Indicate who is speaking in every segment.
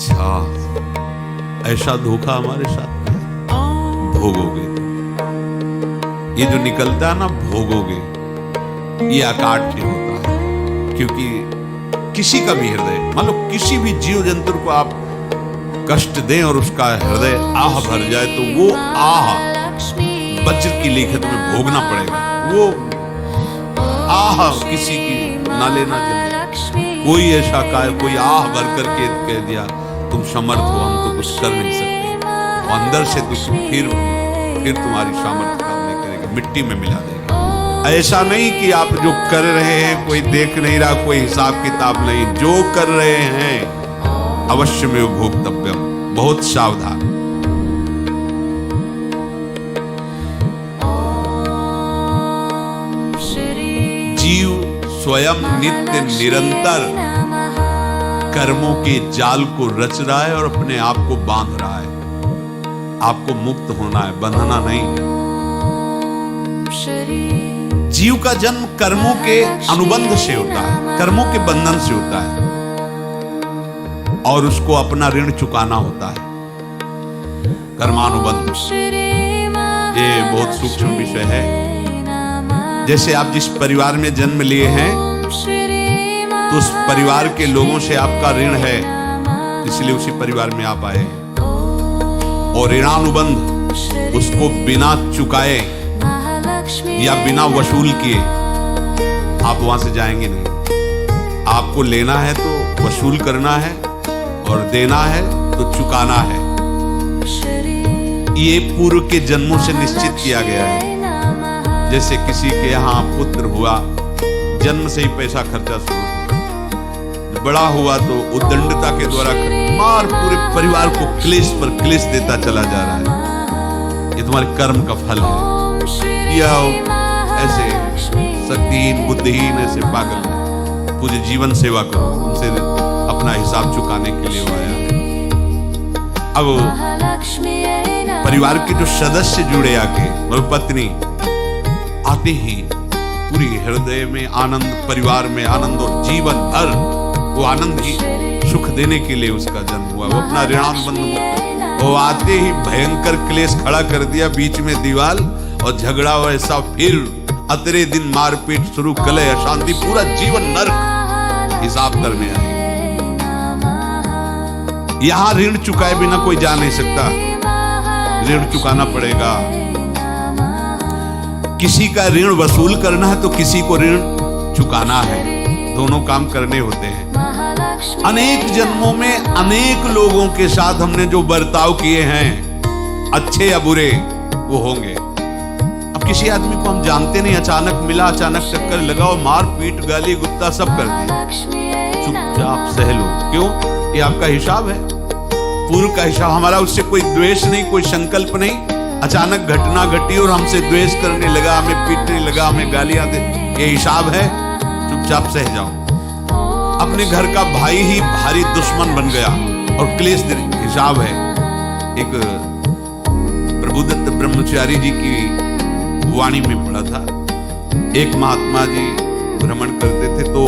Speaker 1: अच्छा, ऐसा धोखा हमारे साथ भोगोगे। ये जो निकलता है ना भोगोगे, ये अकाट्य होता है। क्योंकि किसी का भी हृदय, मान लो किसी भी जीव जंतु को आप कष्ट दें और उसका हृदय आह भर जाए, तो वो आह वज्र की लिखत में भोगना पड़ेगा। वो आह किसी की ना लेना जल्दी। कोई ऐसा कोई आह भर करके कह दिया तुम समर्थ हो, हम तो कुछ कर नहीं सकते, अंदर से दुख फिर तुम्हारी सामर्थ्य काम नहीं करेगी, मिट्टी में मिला देगा। ऐसा नहीं कि आप जो कर रहे हैं कोई देख नहीं रहा, कोई हिसाब किताब नहीं, जो कर रहे हैं अवश्य में भोक्तव्यम, बहुत सावधान। जीव स्वयं नित्य निरंतर कर्मों के जाल को रच रहा है और अपने आप को बांध रहा है। आपको मुक्त होना है, बंधना नहीं है। जीव का जन्म कर्मों के अनुबंध से होता है, कर्मों के बंधन से होता है, और उसको अपना ऋण चुकाना होता है। कर्मानुबंध ये बहुत सूक्ष्म विषय है। जैसे आप जिस परिवार में जन्म लिए हैं, तो उस परिवार के लोगों से आपका ऋण है, इसलिए उसी परिवार में आप आए हैं। और ऋणानुबंध, उसको बिना चुकाए या बिना वसूल किए आप वहां से जाएंगे नहीं। आपको लेना है तो वसूल करना है, और देना है तो चुकाना है। ये पूर्व के जन्मों से निश्चित किया गया है। जैसे किसी के यहाँ पुत्र हुआ, जन्म से ही पैसा खर्चा शुरू हुआ, बड़ा हुआ तो उद्दंडता के द्वारा मार पूरे परिवार को क्लेश पर क्लेश देता चला जा रहा है। ये तुम्हारे कर्म का फल है। या ऐसे शक्तिहीन बुद्धिहीन ऐसे पागल पूरे जीवन सेवा करो, उनसे अपना हिसाब चुकाने के लिए आया। अब परिवार के जो सदस्य जुड़े आके, और पत्नी आते ही पूरी हृदय में आनंद, परिवार में आनंद, और जीवन भर वो आनंद ही सुख देने के लिए उसका जन्म हुआ। वो अपना ऋणानुबंध मुक्त, वो आते ही भयंकर क्लेश खड़ा कर दिया, बीच में दीवार और झगड़ा वैसा, फिर अतरे दिन मारपीट शुरू, कलह अशांति, पूरा जीवन नर्क हिसाब करने आए। यहां ऋण चुकाए बिना कोई जा नहीं सकता, ऋण चुकाना पड़ेगा। किसी का ऋण वसूल करना है तो किसी को ऋण चुकाना है, दोनों काम करने होते हैं। अनेक जन्मों में अनेक लोगों के साथ हमने जो बर्ताव किए हैं, अच्छे या बुरे, वो होंगे। अब किसी आदमी को हम जानते नहीं, अचानक मिला, अचानक चक्कर लगा और मार पीट गाली गुत्ता सब कर दिया, चुपचाप सह लो। क्यों? ये आपका हिसाब है, पूर्व का हिसाब। हमारा उससे कोई द्वेष नहीं, कोई संकल्प नहीं। अचानक घटना घटी और हमसे द्वेष करने लगा, हमें पीटने लगा, हमें गालियां दे, ये हिसाब है, चुपचाप सह जाओ। अपने घर का भाई ही भारी दुश्मन बन गया और क्लेश हिसाब है। एक प्रभुदत्त ब्रह्मचारी जी की वाणी में पढ़ा था, एक महात्मा जी भ्रमण करते थे, तो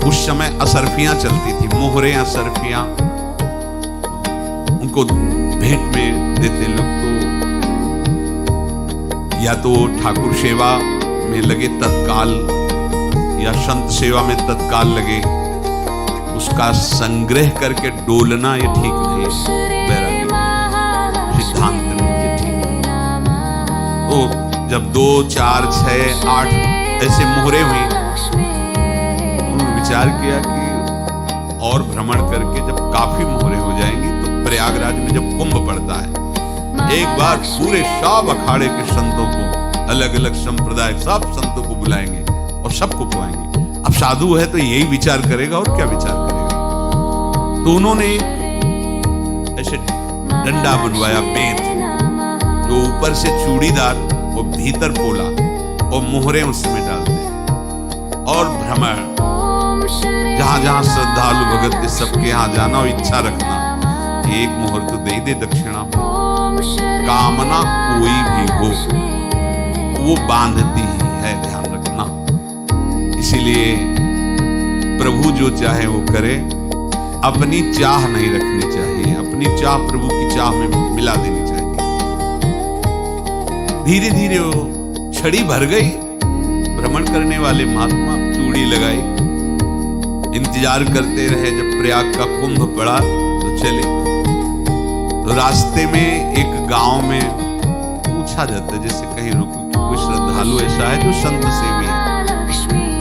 Speaker 1: उस समय असरफियां चलती थी, मोहरे असरफियां उनको भेंट में देते लोग। तो या तो ठाकुर सेवा में लगे तत्काल, या संत सेवा में तत्काल लगे, उसका संग्रह करके डोलना ये ठीक नहीं है, वैरागी सिद्धांत नहीं, ये ठीक नहीं। तो जब 2, 4, 6, 8 ऐसे मोहरे हुई, उन्होंने विचार किया कि और भ्रमण करके जब काफी मोहरे हो जाएंगी तो प्रयागराज में जब कुंभ पड़ता है, एक बार पूरे सब अखाड़े के संतों को, अलग अलग संप्रदाय सब संतों को बुलाएंगे और सबको पुआएंगे। अब साधु है तो यही विचार करेगा, और क्या विचार करेगा। तो उन्होंने ऐसे डंडा बनवाया, बेंत, जो ऊपर से चूड़ीदार और भीतर पोला, और मोहरे उसमें डालते, और भ्रमण, जहां जहां श्रद्धालु भगत के सबके यहाँ जाना और इच्छा रखना, एक मोहर तो दे दे दक्षिणा। कामना कोई भी हो वो बांधती ही है, ध्यान रखना। इसीलिए प्रभु जो चाहे वो करे, अपनी चाह नहीं रखनी चाहिए, अपनी चाह प्रभु की चाह में मिला देनी चाहिए। धीरे धीरे वो छड़ी भर गई। भ्रमण करने वाले महात्मा चूड़ी लगाई, इंतजार करते रहे जब प्रयाग का कुंभ पड़ा तो चले। तो रास्ते में एक गांव में पूछा जाता, जैसे कहीं रुको कि कोई श्रद्धालु ऐसा है जो संत सेवी है।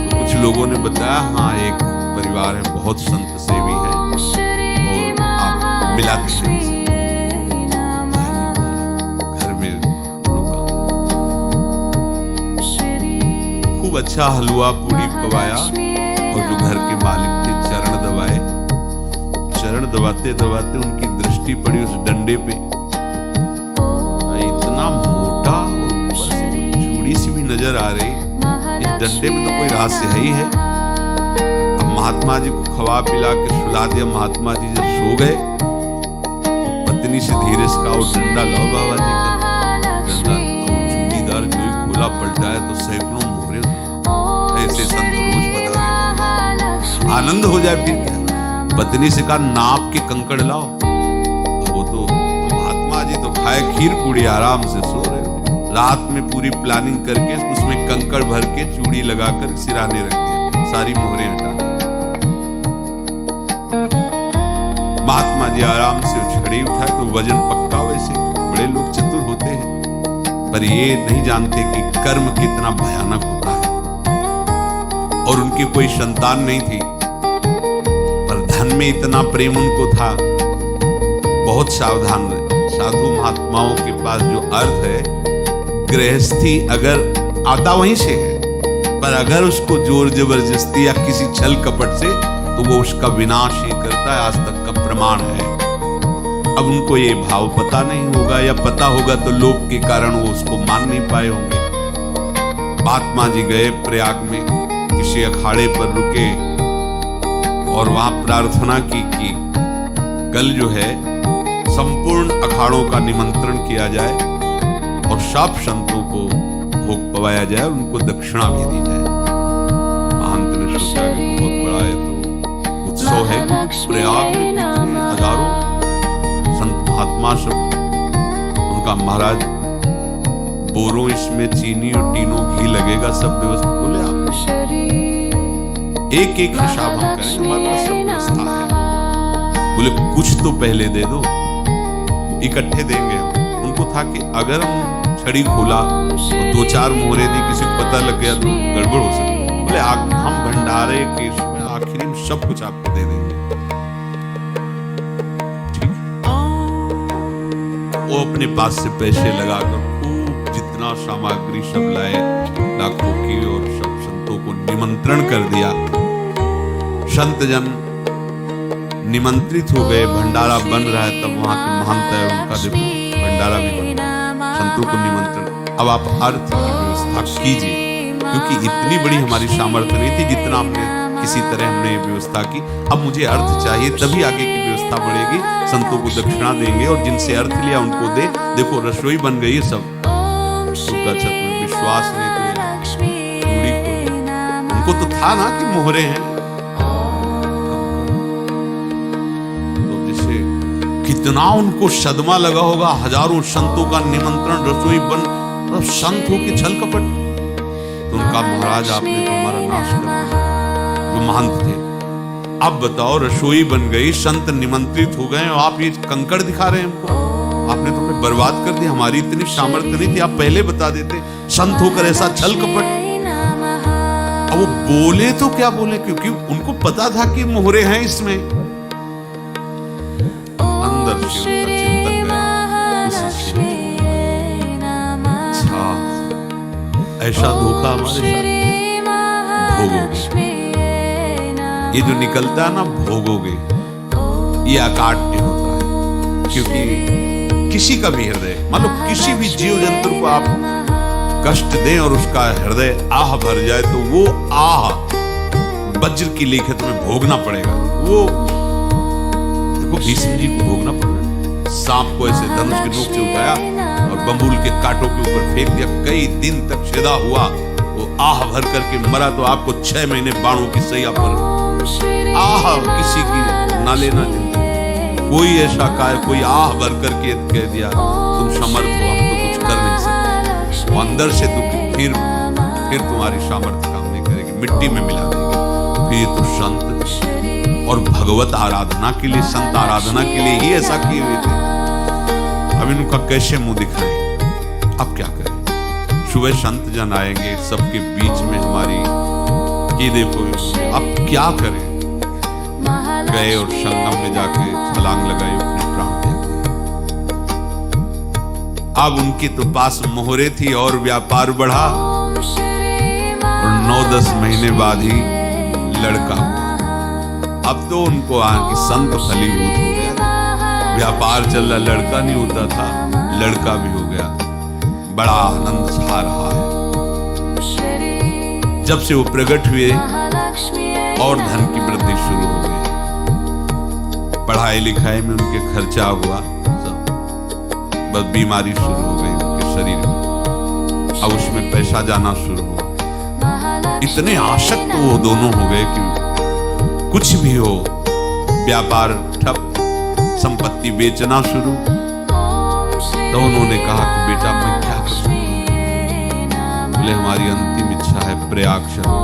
Speaker 1: तो कुछ लोगों ने बताया हाँ एक परिवार है बहुत संत सेवी है और आप मिला दीजिए। घर में रुका, खूब अच्छा हलवा पूड़ी पकाया और जो घर के मालिक थे चरण दबाए। चरण दबाते दबाते उनकी दृष्टि पड़ी उस डंडे पे, इतना मोटा और ऊपर से चूड़ी सी भी नजर आ रही। इस डंडे में तो कोई रहस्य है ही है। अब महात्मा जी को खवा पिला के सुला दिया। महात्मा जी जब सो गए तो पत्नी से धीरे से कहा, वो डंडा लाओ बाबा जी का डंडा। चूड़ीदार जो ही खोला पलटाया तो सैकड़ों मोहरे। ऐसे संत रोज बता रहे, आनंद हो जाए फिर क्या। पत्नी से कहा नाप के कंकड़ लाओ। वो तो महात्मा जी तो खाए खीर पूड़ी आराम से सो रहे। रात में पूरी प्लानिंग करके उसमें कंकड़ भर के चूड़ी लगाकर सिराने रख दिया, सारी मोहरें हटा दी। महात्मा जी आराम से छड़ी उठाए तो वजन पक्का। वैसे बड़े लोग चतुर होते हैं पर ये नहीं जानते कि कर्म कितना भयानक होता है। और उनकी कोई संतान नहीं थी पर धन में इतना प्रेम उनको था। बहुत सावधान रहे। साधु महात्माओं के पास जो अर्थ है, गृहस्थी अगर आता वहीं से है पर अगर उसको जोर जबरदस्ती या किसी छल कपट से तो वो उसका विनाश ही करता है। आज तक का प्रमाण है। अब उनको ये भाव पता नहीं होगा या पता होगा तो लोभ के कारण वो उसको मान नहीं पाए होंगे। महात्मा जी गए प्रयाग में, किसी अखाड़े पर रुके और वहां प्रार्थना की कि कल जो है संपूर्ण अखाड़ों का निमंत्रण किया जाए और सब संतों को भोग पवाया जाए और उनको दक्षिणा भी दी जाए। महंत ने सोचा कि बहुत बड़ा है तो उत्सव है। प्रयाग में हजारों संत महात्मा सब, उनका महाराज बोरों इसमें चीनी और तीनों घी लगेगा, सब व्यवस्था। बोले आप एक एक हिसाब हम करें, हमारे पास सब व्यवस्था है। बोले कुछ तो पहले दे दो, इकट्ठे देंगे हम। उनको था कि अगर हम छड़ी खोला और दो चार मोहरे दी, किसी को पता लग गया तो गड़बड़ हो सकती। बोले हम भंडारे के इसमें आखिरी में सब कुछ आपको दे देंगे। ठीक। वो अपने पास से पैसे लगाकर खूब जितना सामग्री सब लाए, लाखों की, और सब संतों को निमंत्रण कर दिया। संत जन निमंत्रित हो गए, भंडारा बन रहा है। तब वहां के महंत है, उनका देखो भंडारा भी बन रहा है, संतों को निमंत्रण। अब आप अर्थ की व्यवस्था कीजिए, क्योंकि इतनी बड़ी हमारी सामर्थ्य नहीं थी जितना हमने किसी तरह हमने ये व्यवस्था की। अब मुझे अर्थ चाहिए, तभी आगे की व्यवस्था बढ़ेगी। संतों को दक्षिणा देंगे और जिनसे अर्थ लिया उनको दे। देखो रसोई बन गई सब। उनका छत्र विश्वास नहीं तो उनको तो था ना कि मोहरे हैं। कितना उनको सदमा लगा होगा। हजारों संतों का निमंत्रण, रसोई बन, तो संत हो के छल कपट। तो उनका महाराज आपने तो हमारा नाश कर दिया। जो महंत थे, अब बताओ रसोई बन गई, संत निमंत्रित हो गए और आप ये कंकड़ दिखा रहे हैं हमको। आपने तो हमें बर्बाद कर दिया। हमारी इतनी सामर्थ्य नहीं थी, आप पहले बता देते। संत होकर ऐसा छल कपट। अब वो बोले तो क्या बोले, क्योंकि उनको पता था कि मोहरे हैं इसमें। अंदर से उनका चिंतन गया, अच्छा ऐसा धोखा हमारे साथ भोगोगे। ये जो निकलता है ना भोगोगे, ये अकाट्य होता है। क्योंकि किसी का भी हृदय, मान लो किसी भी जीव जंतु को आप कष्ट दें और उसका हृदय आह भर जाए तो वो आह वज्र की लिखत में भोगना पड़ेगा। वो देखो भीष्म जी को भोगना पड़ा। सांप को ऐसे धनुष की नोक से उठाया और बंबूल के कांटों के ऊपर फेंक दिया। कई दिन तक छेदा हुआ, वो आह भर करके मरा। तो आपको 6 महीने बाणों की सैया पर आह किसी की ना लेना जिंदगी। कोई ऐसा कोई आह भर करके कह दिया तुम समर्थ हो, हम तो कुछ कर नहीं सकते, वो अंदर से दुखी, फिर तुम्हारी सामर्थ्य काम नहीं करेगी, मिट्टी में मिला देगी। फिर तो संत और भगवत आराधना के लिए, संत आराधना के लिए ही ऐसा किए हुए थे। अब इनका कैसे मुंह दिखाएं? अब क्या करें? सुबह संत जन आएंगे, सबके बीच में हमारी ये देखो, अब क्या करें? गए और संगम में जाके छलांग लगाई, अपने प्राण त्याग दिए। अब उनके तो पास मोहरे थी और व्यापार बढ़ा, और 9-10 महीने बाद ही लड़का हुआ। अब तो उनको आके संत फलीभूत हो गया, व्यापार चल रहा, लड़का नहीं होता था, लड़का भी हो गया। बड़ा आनंद छा रहा है। जब से वो प्रकट हुए और धन की वृद्धि शुरू हो गई, पढ़ाई लिखाई में उनके खर्चा हुआ सब, बस बीमारी शुरू हो गई उनके शरीर में, अब उसमें पैसा जाना शुरू हुआ। इतने आसक्त वो दोनों हो गए कि कुछ भी हो, व्यापार ठप, संपत्ति बेचना शुरू। तो उन्होंने कहा कि बेटा मैं क्या करूं? बोले हमारी अंतिम इच्छा है प्रयाग चलो,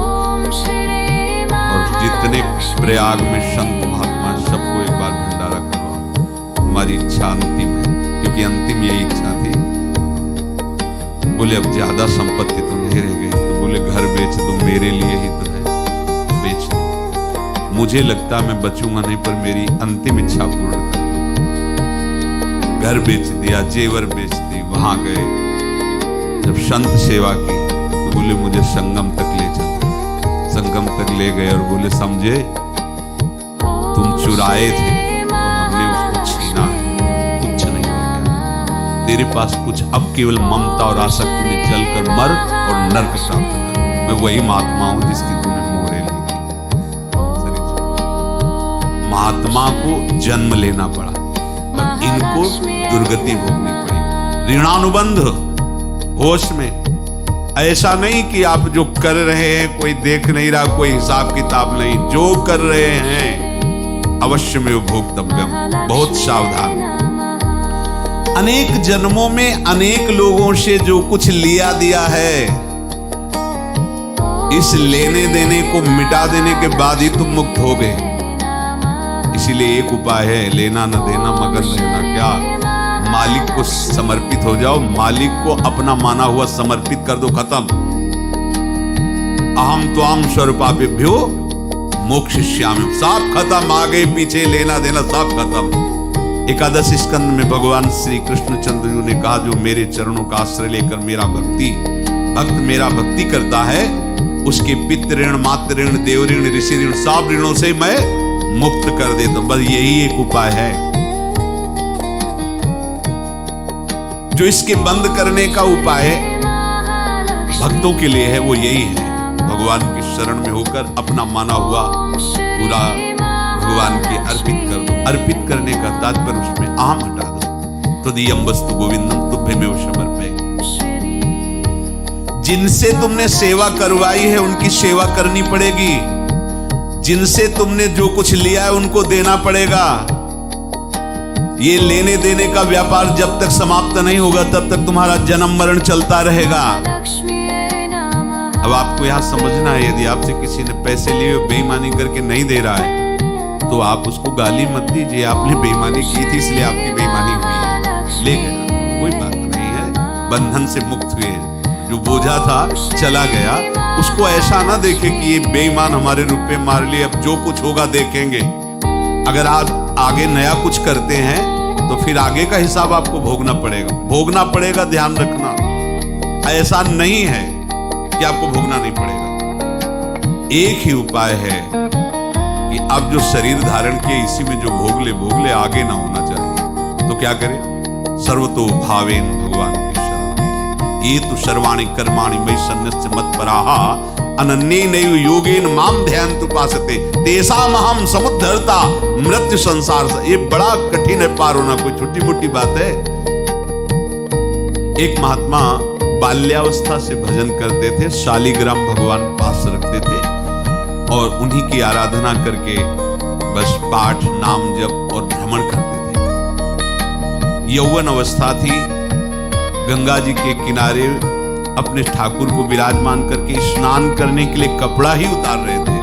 Speaker 1: और जितने प्रयाग में संत महात्मा सबको एक बार भंडारा करवाओ, हमारी इच्छा अंतिम है, क्योंकि अंतिम यही इच्छा थी। बोले अब ज्यादा संपत्ति तो नहीं रह गई, तो बोले घर बेच दो, मेरे लिए ही तो है, बेच दो। मुझे लगता मैं बचूंगा नहीं, पर मेरी अंतिम इच्छा पूर्ण कर। घर बेच दिया, जेवर बेच दी। वहां गए, जब संत सेवा की तो बोले मुझे संगम तक ले चलो। संगम तक ले गए और बोले समझे तुम चुराए थे तो हमने उसको छीना है, कुछ नहीं हो गया तेरे पास कुछ, अब केवल ममता और आसक्ति में जलकर मर और नर्क प्राप्त कर। मैं वही महात्मा हूं जिसकी तूने मोहरे ली। महात्मा को जन्म लेना पड़ा, इनको दुर्गति भोगनी पड़ी। ऋणानुबंध होश में, ऐसा नहीं कि आप जो कर रहे हैं कोई देख नहीं रहा, कोई हिसाब किताब नहीं, जो कर रहे हैं अवश्य में भोक्तव्यम, बहुत सावधान। अनेक जन्मों में अनेक लोगों से जो कुछ लिया दिया है, इस लेने देने को मिटा देने के बाद ही तुम मुक्त हो गए। इसीलिए एक उपाय है, लेना न देना मगन रहना। क्या? मालिक को समर्पित हो जाओ, मालिक को अपना माना हुआ समर्पित कर दो, खत्म। अहम त्वाम स्वरूपाभ्यो मोक्षयिष्यामि, सब खत्म, आगे पीछे लेना देना सब खत्म। एकादश स्कंद में भगवान श्री कृष्णचंद्र जी ने कहा, जो मेरे चरणों का आश्रय लेकर मेरा भक्त मेरा भक्ति करता है, उसके पितृ ऋण, मातृ ऋण, देव ऋण, ऋषि ऋण, सब ऋणों से मैं मुक्त कर देता हूं। बस यही एक उपाय है जो इसके बंद करने का उपाय भक्तों के लिए है, वो यही है, भगवान की शरण में होकर अपना माना हुआ पूरा भगवान की अर्पित कर दो। अर्पित करने का तात्पर्य उसमें अहम हटा दो। तदीयं वस्तु गोविंदम तुभ्यमेव समर्पये। जिनसे तुमने सेवा करवाई है उनकी सेवा करनी पड़ेगी, जिनसे तुमने जो कुछ लिया है उनको देना पड़ेगा। ये लेने देने का व्यापार जब तक समाप्त नहीं होगा तब तक तुम्हारा जन्म मरण चलता रहेगा। अब आपको यहां समझना है, यदि आपसे किसी ने पैसे लिए बेईमानी करके नहीं दे रहा है तो आप उसको गाली मत दीजिए, आपने बेईमानी की थी इसलिए आपकी बेईमानी हुई है, ले गया, कोई बात नहीं है, बंधन से मुक्त हुए, जो बोझा था चला गया। उसको ऐसा ना देखे कि ये बेईमान हमारे रुपए मार लिए, अब जो कुछ होगा देखेंगे। अगर आप आगे नया कुछ करते हैं तो फिर आगे का हिसाब आपको भोगना पड़ेगा, ध्यान रखना। ऐसा नहीं है कि आपको भोगना नहीं पड़ेगा। एक ही उपाय है कि अब जो शरीर धारण किए इसी में जो भोग ले, आगे ना होना चाहिए। तो क्या करें? सर्वतो भावेन भगवान की शरण। ये तो सर्वाणि कर्माणि मयि सन्न्यस्य मत्पराः अनन्येनैव योगेन माम ध्यायन्तु उपासते तेषाम् अहं समुद्धर्ता मृत्यु संसार से। ये बड़ा कठिन है पार होना, कोई छोटी मोटी बात है। एक महात्मा बाल्यावस्था से भजन करते थे, शालिग्राम भगवान पास रखते थे और उन्हीं की आराधना करके बस पाठ, नाम जप और भ्रमण करते थे। यौवन अवस्था थी, गंगा जी के किनारे अपने ठाकुर को विराजमान करके स्नान करने के लिए कपड़ा ही उतार रहे थे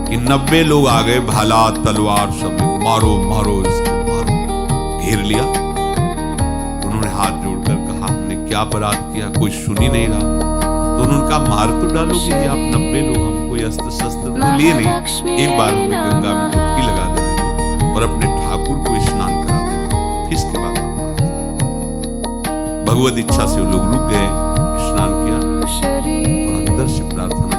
Speaker 1: कि 90 लोग आ गए, भाला तलवार सब, मारो मारो इसको मारो, घेर लिया। उन्होंने हाथ जोड़कर कहा, हमने क्या अपराध किया, कोई सुन ही नहीं रहा। तो उन्होंने कहा, मार तो डालोगे आप 90 लोग, हम कोई अस्त्र शस्त्र तो लिए नहीं, एक बार हमें गंगा में डुबकी लगा देने और अपने ठाकुर को स्नान करा देना, इसके बाद भगवत इच्छा से वो लोग रुक गए, स्नान किया और अंदर से प्रार्थना की,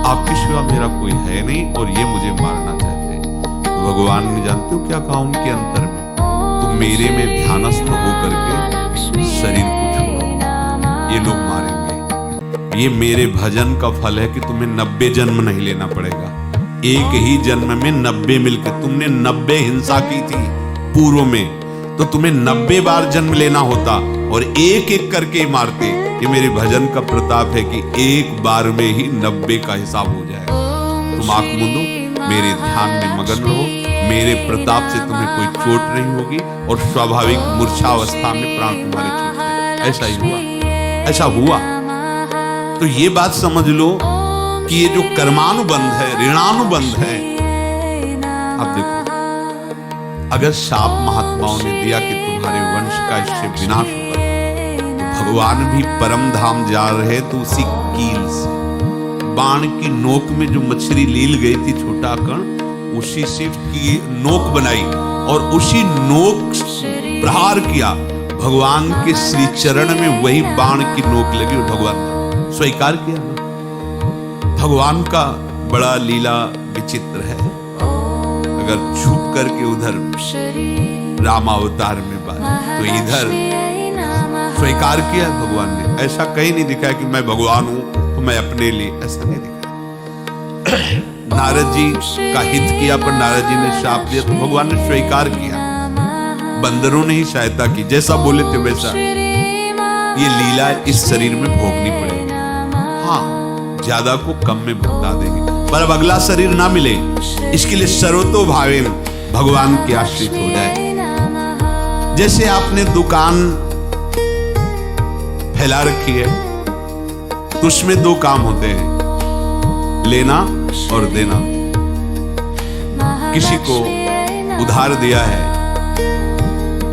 Speaker 1: आपकी सिवा मेरा कोई है नहीं और ये मुझे मारना चाहते हैं। तो भगवान ने, जानते हो क्या कहा उनके अंतर में, तुम मेरे में ध्यानस्थ होकर के शरीर को छोड़ो, ये लोग मारेंगे। ये मेरे भजन का फल है कि तुम्हें 90 जन्म नहीं लेना पड़ेगा, एक ही जन्म में 90 मिलकर, तुमने 90 हिंसा की थी पूर्व में, तो तुम्हें 90 बार जन्म लेना होता और एक एक करके मारते। ये मेरे भजन का प्रताप है कि एक बार में ही 90 का हिसाब हो जाएगा। तुम आंख मूंदो, मेरे ध्यान में मगन रहो, मेरे प्रताप से तुम्हें कोई चोट नहीं होगी और स्वाभाविक मूर्छावस्था में प्राण तुम्हारे छूटेंगे। ऐसा ही हुआ, ऐसा हुआ। तो ये बात समझ लो कि ये जो कर्मानुबंध है, ऋणानुबंध है। अब देखो, अगर शाप महात्माओं ने दिया कि तुम्हारे वंश का इससे विनाश होगा, तो भगवान भी परम धाम जा रहे तो उसी कील से, बाण की नोक में जो मछली लील गई थी, छोटा कण, उसी से की नोक बनाई और उसी नोक प्रहार किया। भगवान के श्री चरण में वही बाण की नोक लगी और भगवान स्वीकार किया। भगवान का बड़ा लीला विचित्र है। अगर छुप करके उधर रामावतार में बात, तो इधर स्वीकार किया भगवान ने। ऐसा कहीं नहीं दिखाया कि मैं भगवान हूं तो मैं अपने लिए, ऐसा नहीं दिखाया। नारद जी का हित किया पर नारद जी ने शाप दिया तो भगवान ने स्वीकार किया। बंदरों ने ही सहायता की, जैसा बोले थे वैसा। ये लीला इस शरीर में भोगनी पड़ेगी। हाँ, ज्यादा को कम में भुगता देंगे, पर अब अगला शरीर ना मिले, इसके लिए सर्वतो भावेन भगवान के आश्रित हो जाए। जैसे आपने दुकान फैला रखी है तो उसमें 2 काम होते हैं, लेना और देना। किसी को उधार दिया है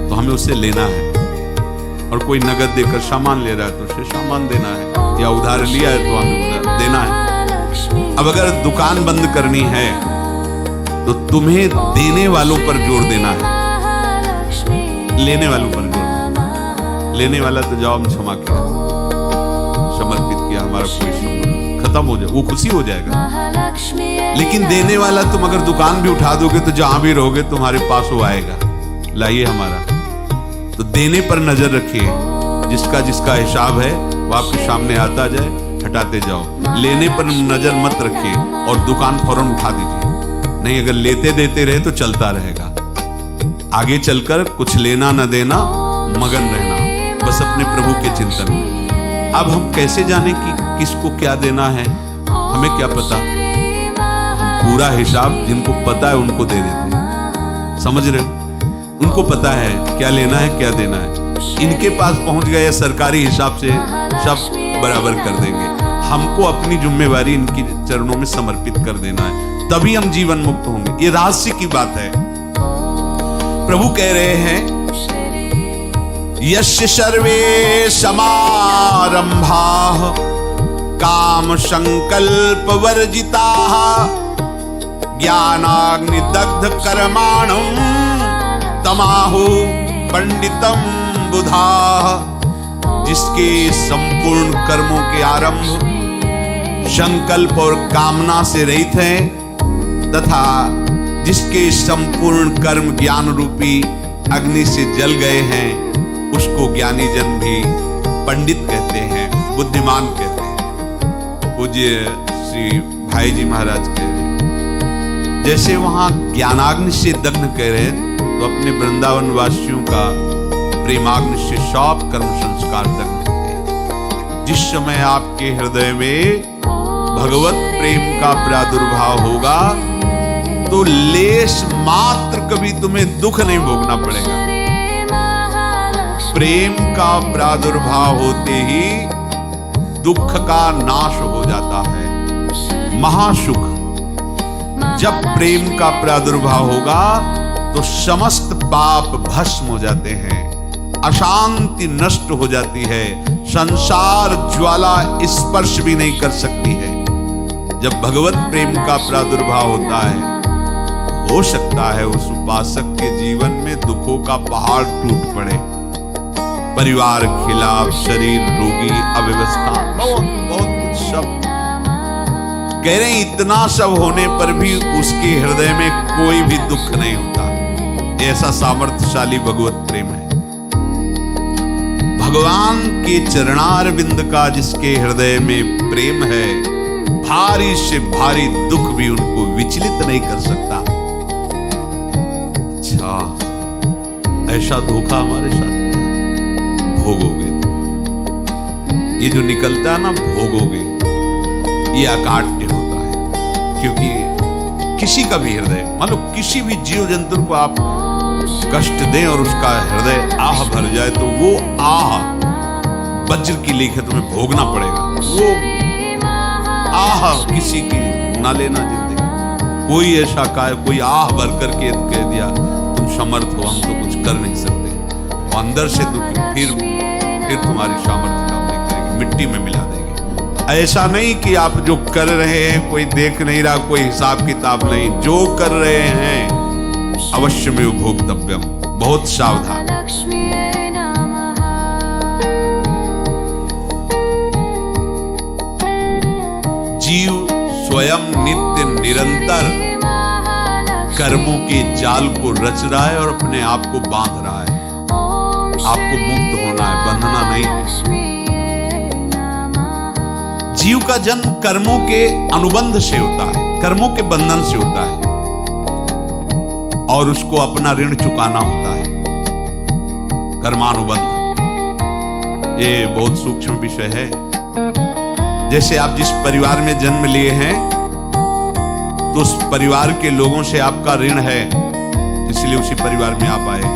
Speaker 1: तो हमें उससे लेना है, और कोई नगद देकर सामान ले रहा है तो उसे सामान देना है, या उधार लिया है तो हमें उधार देना है। अब अगर दुकान बंद करनी है तो तुम्हें देने वालों पर जोर देना है, लेने वालों पर जोर देना। लेने वाला तो जाओ, हम क्षमा किया, समर्पित किया, हमारा कोई संबंध खत्म हो जाए, वो खुशी हो जाएगा। लेकिन देने वाला, तुम अगर दुकान भी उठा दोगे तो जहां भी रहोगे तुम्हारे पास वो आएगा, लाइए हमारा। तो देने पर नजर रखिए, जिसका जिसका हिसाब है वो आपके सामने आता जाए, हटाते जाओ। लेने पर नजर मत रखिए और दुकान फौरन उठा दीजिए, नहीं अगर लेते देते रहे तो चलता रहेगा। आगे चलकर कुछ लेना न देना, मगन रहना बस अपने प्रभु के चिंतन में। अब हम कैसे जाने कि किसको क्या देना है, हमें क्या पता। हम पूरा हिसाब जिनको पता है उनको दे देते हैं, समझ रहे हो? उनको पता है क्या लेना है क्या देना है। इनके पास पहुंच गए, सरकारी हिसाब से सब बराबर कर देंगे। हमको अपनी जिम्मेवारी इनकी चरणों में समर्पित कर देना है, तभी हम जीवन मुक्त होंगे। ये रहस्य की बात है। प्रभु कह रहे हैं, यस्य सर्वे समारंभाः काम संकल्प वर्जिताः ज्ञानाग्नि दग्ध कर्माणं तमाहु पंडितम बुधाः। जिसके संपूर्ण कर्मों के आरंभ संकल्प और कामना से रहित हैं, तथा जिसके संपूर्ण कर्म ज्ञान रूपी अग्नि से जल गए हैं, उसको ज्ञानी जन भी पंडित कहते हैं, बुद्धिमान कहते हैं। पूज्य श्री भाई जी महाराज कह रहे, जैसे वहां ज्ञानाग्नि से दग्ध कह रहे तो अपने वृंदावन वासियों का प्रेमाग्नि से सब कर्म संस्कार दग्ध होते। जिस समय आपके हृदय में भगवत प्रेम का प्रादुर्भाव होगा तो लेश मात्र कभी तुम्हें दुख नहीं भोगना पड़ेगा। प्रेम का प्रादुर्भाव होते ही दुख का नाश हो जाता है, महासुख। जब प्रेम का प्रादुर्भाव होगा तो समस्त पाप भस्म हो जाते हैं, अशांति नष्ट हो जाती है, संसार ज्वाला स्पर्श भी नहीं कर सकती है। जब भगवत प्रेम का प्रादुर्भाव होता है, हो सकता है उस उपासक के जीवन में दुखों का पहाड़ टूट पड़े, परिवार खिलाफ, शरीर रोगी, अव्यवस्था, बहुत कुछ सब कह रहे हैं। इतना सब होने पर भी उसके हृदय में कोई भी दुख नहीं होता। ऐसा सामर्थ्यशाली भगवत प्रेम है। भगवान के चरणारविंद का जिसके हृदय में प्रेम है, भारी से भारी दुख भी उनको विचलित नहीं कर सकता। अच्छा, ऐसा धोखा हमारे साथ भोगोगे तो ये जो निकलता है ना, भोगोगे, ये अकाट्य होता है। क्योंकि किसी का भी हृदय, मान लो किसी भी जीव जंतु को आप कष्ट दें और उसका हृदय आह भर जाए तो वो आह वज्र की लेखे तुम्हें भोगना पड़ेगा। वो आह किसी की ना लेना जिंदगी। कोई ऐसा कोई आह भर करके कह दिया तुम समर्थ हो, हम तो कुछ कर नहीं सकते, वो अंदर से दुखी, फिर तुम्हारी सामर्थ्य काम नहीं करेगी, मिट्टी में मिला देगी। ऐसा नहीं कि आप जो कर रहे हैं कोई देख नहीं रहा, कोई हिसाब किताब नहीं, जो कर रहे हैं अवश्य में भोक्तव्यम, बहुत सावधान। जीव स्वयं नित्य निरंतर कर्मों के जाल को रच रहा है और अपने आप को बांध रहा है। आपको मुक्त होना है, बंधना नहीं है। जीव का जन्म कर्मों के अनुबंध से होता है, कर्मों के बंधन से होता है, और उसको अपना ऋण चुकाना होता है। कर्मानुबंध ये बहुत सूक्ष्म विषय है। जैसे आप जिस परिवार में जन्म लिए हैं तो उस परिवार के लोगों से आपका ऋण है, इसलिए उसी परिवार में आप आए।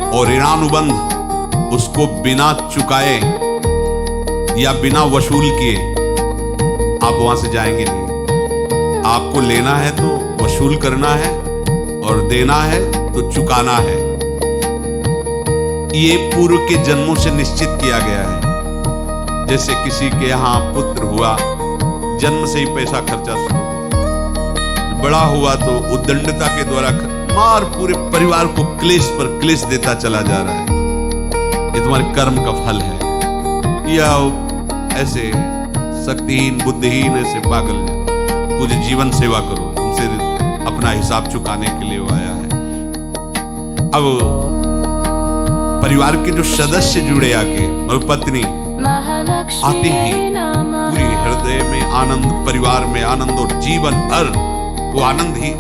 Speaker 1: और ऋणानुबंध उसको बिना चुकाए या बिना वसूल किए आप वहां से जाएंगे नहीं। आपको लेना है तो वसूल करना है और देना है तो चुकाना है। ये पूर्व के जन्मों से निश्चित किया गया है। जैसे किसी के यहाँ पुत्र हुआ, जन्म से ही पैसा खर्चा शुरू, बड़ा हुआ तो उद्दंडता के द्वारा मार पूरे परिवार को क्लेश पर क्लेश देता चला जा रहा है। ये तुम्हारे कर्म का फल है। या ऐसे शक्तिहीन बुद्धिहीन ऐसे पागल है, पूरी जीवन सेवा करो, तुमसे अपना हिसाब चुकाने के लिए वो आया है। अब परिवार के जो सदस्य जुड़े आके और पत्नी आते ही पूरी हृदय में आनंद, परिवार में आनंद और जीवन भर वो आनंद ही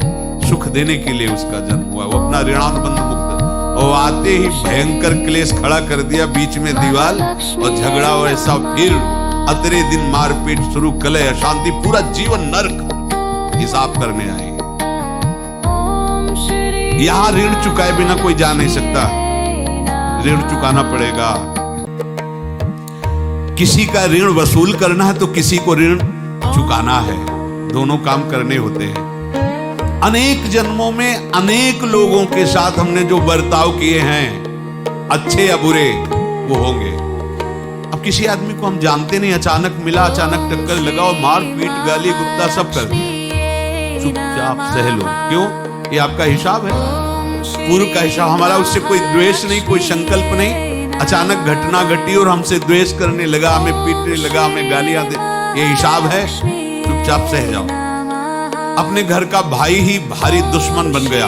Speaker 1: सुख देने के लिए उसका जन्म हुआ। वो अपना ऋणानुबंध मुक्त, और आते ही भयंकर क्लेश खड़ा कर दिया, बीच में दीवार और झगड़ा और ऐसा, फिर अतरे दिन मारपीट शुरू, कलह अशांति, पूरा जीवन नरक हिसाब करने आए। यहां ऋण चुकाए बिना कोई जा नहीं सकता, ऋण चुकाना पड़ेगा। किसी का ऋण वसूल करना है तो किसी को ऋण चुकाना है, दोनों काम करने होते हैं। अनेक जन्मों में अनेक लोगों के साथ हमने जो बर्ताव किए हैं, अच्छे या बुरे, वो होंगे। अब किसी आदमी को हम जानते नहीं, अचानक मिला, अचानक टक्कर लगाओ, मार पीट, गाली गुप्ता सब कर दिया, चुपचाप सह लो। क्यों? ये आपका हिसाब है, पूर्व का हिसाब। हमारा उससे कोई द्वेष नहीं, कोई संकल्प नहीं। अचानक घटना घटी और हमसे द्वेष करने लगा, हमें पीटने लगा, हमें गालियां दे, ये हिसाब है, चुपचाप सह जाओ। अपने घर का भाई ही भारी दुश्मन बन गया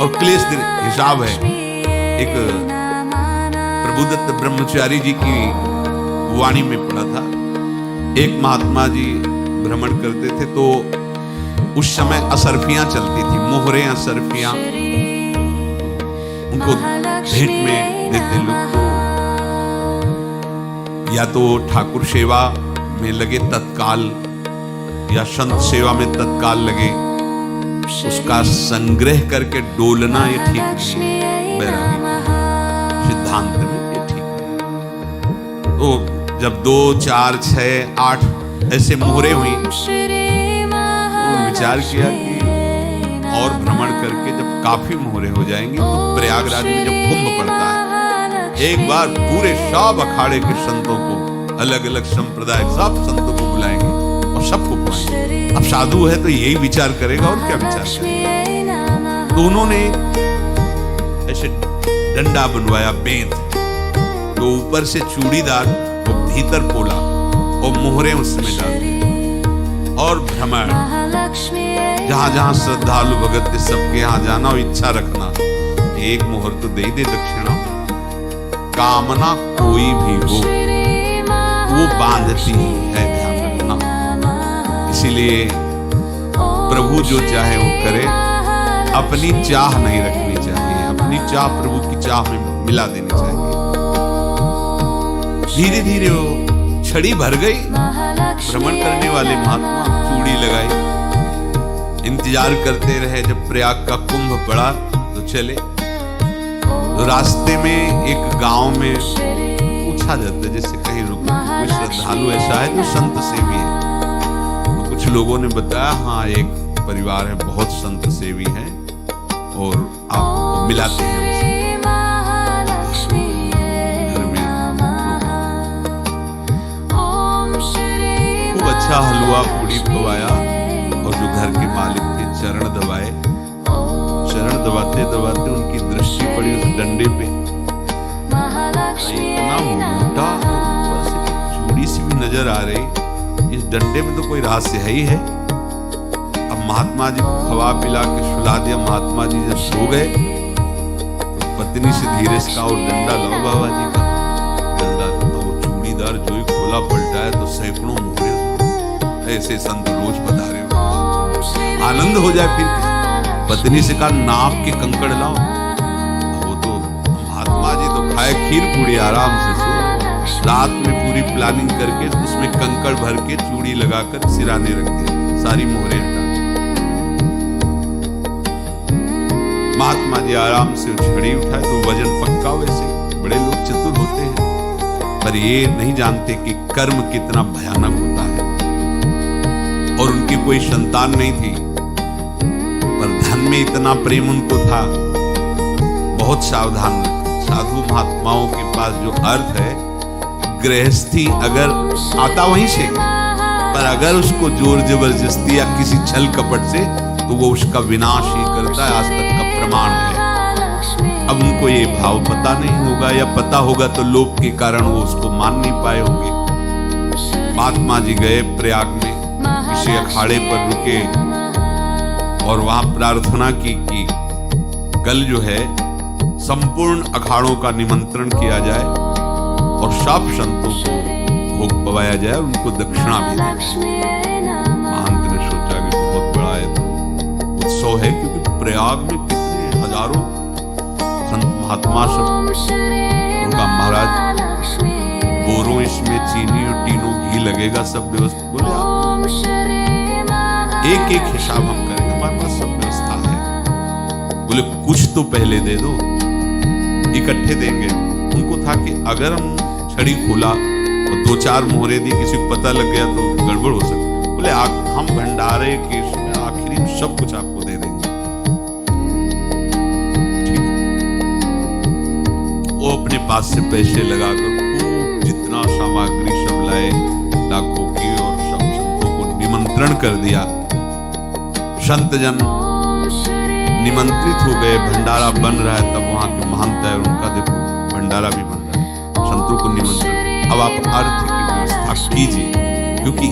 Speaker 1: और क्लेश हिसाब है। एक प्रभुदत्त ब्रह्मचारी जी की वाणी में पढ़ा था, एक महात्मा जी भ्रमण करते थे तो उस समय असरफियां चलती थी, मोहरे असरफियां उनको भेंट में देते लोग। या तो ठाकुर सेवा में लगे तत्काल या संत सेवा में तत्काल लगे, उसका संग्रह करके डोलना ये ठीक नहीं। बैरागी सिद्धांत में ये ठीक नहीं। तो जब 2, 4, 6, 8 ऐसे मोहरे हुई तो विचार किया कि और भ्रमण करके जब काफी मोहरे हो जाएंगे तो प्रयागराज में जब कुंभ पड़ता है, एक बार पूरे सब अखाड़े के संतों को, अलग अलग संप्रदाय सब संतों को बुलाएंगे और सबको बुलाएंगे। अब साधु है तो यही विचार करेगा और क्या विचार करेगा। तो उन्होंने ऐसे डंडा बनवाया बेंत, तो ऊपर से चूड़ीदार और भीतर पोला और मोहरे उसमें डाल दी और भ्रमण, जहां जहां श्रद्धालु भगत थे सबके यहाँ जाना और इच्छा रखना, एक मोहर तो दे दे दक्षिणा, कामना कोई भी हो वो बांधती है, ध्यान रखना। इसीलिए प्रभु जो चाहे वो करे, अपनी चाह नहीं रखनी चाहिए, अपनी चाह प्रभु की चाह में मिला देनी चाहिए। धीरे धीरे वो छड़ी भर गई, भ्रमण करने वाले महात्मा चूड़ी लगाई, इंतजार करते रहे जब प्रयाग का कुंभ पड़ा तो चले। तो रास्ते में एक गांव में पूछा जाता है, जैसे कहीं रुको कोई श्रद्धालु ऐसा है जो संत सेवी है, तो कुछ लोगों ने बताया हाँ एक परिवार है बहुत संत सेवी है और आपको मिलाते हैं घर में। खूब अच्छा हलवा पूड़ी खवाया और जो घर के मालिक थे चरण दबाए, चरण दबाते दबाते उनकी दृष्टि पड़ी उस डंडे पे, इतना मोटा चूड़ी सी भी नजर आ रही, इस डंडे में तो कोई रहस्य है ही है। अब महात्मा जी को खवा पिला के सुला दिया, महात्मा जी जब सो गए तो पत्नी से धीरे से कहा और डंडा लाओ बाबा जी का। डंडा तो वो चूड़ीदार जो ही खोला पलटा है तो सैकड़ों मोहरे, ऐसे संत रोज बता रहे हो, आनंद हो जाए। फिर पत्नी से कहा नाप के कंकड़ लाओ, वो तो महात्मा जी तो खाए खीर पूरी आराम से सो, रात में पूरी प्लानिंग करके उसमें कंकड़ भर के चूड़ी लगाकर सिराने रख दिए, सारी मोहरे हटा। महात्मा जी आराम से छड़ी उठाए तो वजन पक्का, वैसे बड़े लोग चतुर होते हैं पर ये नहीं जानते कि कर्म कितना भयानक होता है। और उनकी कोई संतान नहीं थी पर धन में इतना प्रेम उनको था, बहुत सावधान रहे। साधु महात्माओं के पास जो अर्थ है, गृहस्थी अगर आता वहीं से, पर अगर उसको जोर जबरदस्ती या किसी छल कपट से, तो वो उसका विनाश ही करता है, आज तक का प्रमाण है। अब उनको ये भाव पता नहीं होगा या पता होगा तो लोभ के कारण वो उसको मान नहीं पाए होंगे। महात्मा जी गए प्रयाग में, किसी अखाड़े पर रुके और वहां प्रार्थना की कि कल जो है संपूर्ण अखाड़ों का निमंत्रण किया जाए और सब संतों को भोग पवाया जाए, उनको दक्षिणा भी दें। महंत ने सोचा कि बहुत बड़ा है तो उत्सव है, क्योंकि प्रयाग में कितने हजारों संत महात्मा सब, उनका महाराज बोरों इसमें चीनी और टीनों घी लगेगा, सब व्यवस्था। बोले एक एक हिसाब हम करेंगे, हमारे पास सब व्यवस्था है। बोले कुछ तो पहले दे दो, इकट्ठे देंगे। उनको था कि अगर हम छड़ी खोला और 2-4 मोहरे दी, किसी को पता लग गया तो गड़बड़ हो सकती। बोले हम भंडारे के आखिरी में सब कुछ आपको दे देंगे। ठीक है। वो अपने पास से पैसे लगाकर जितना सामग्री सब लाए, लाखों की, और सब संतों को निमंत्रण कर दिया। संत जन निमंत्रित हो गए, भंडारा बन रहा है। तब वहां के महंत है, उनका देखो भंडारा भी बन रहा है, संतों को निमंत्रण। अब आप अर्थ की व्यवस्था कीजिए, क्योंकि